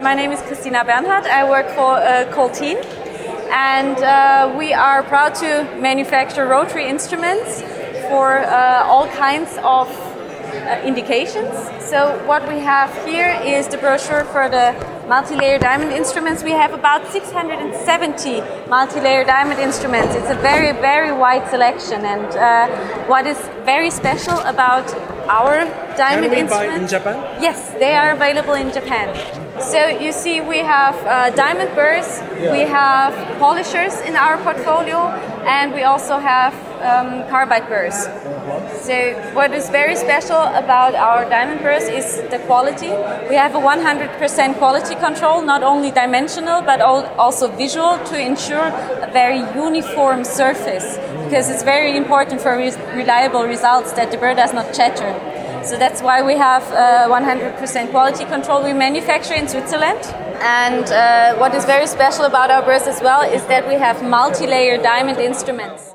My name is Christina Bernhardt. I work for COLTENE, and we are proud to manufacture rotary instruments for all kinds of indications. So what we have here is the brochure for the multi-layer diamond instruments. We have about 670 multi-layer diamond instruments. It's a very, very wide selection, and what is very special about our diamond instruments... Can we buy in Japan? Yes, they are available in Japan. So you see we have diamond burrs, we have polishers in our portfolio, and we also have carbide burrs. So what is very special about our diamond burrs is the quality. We have a 100% quality control, not only dimensional but also visual, to ensure a very uniform surface, because it's very important for reliable results that the burr does not chatter. So that's why we have 100% quality control. We manufacture in Switzerland, and what is very special about our burrs as well is that we have multi-layer diamond instruments.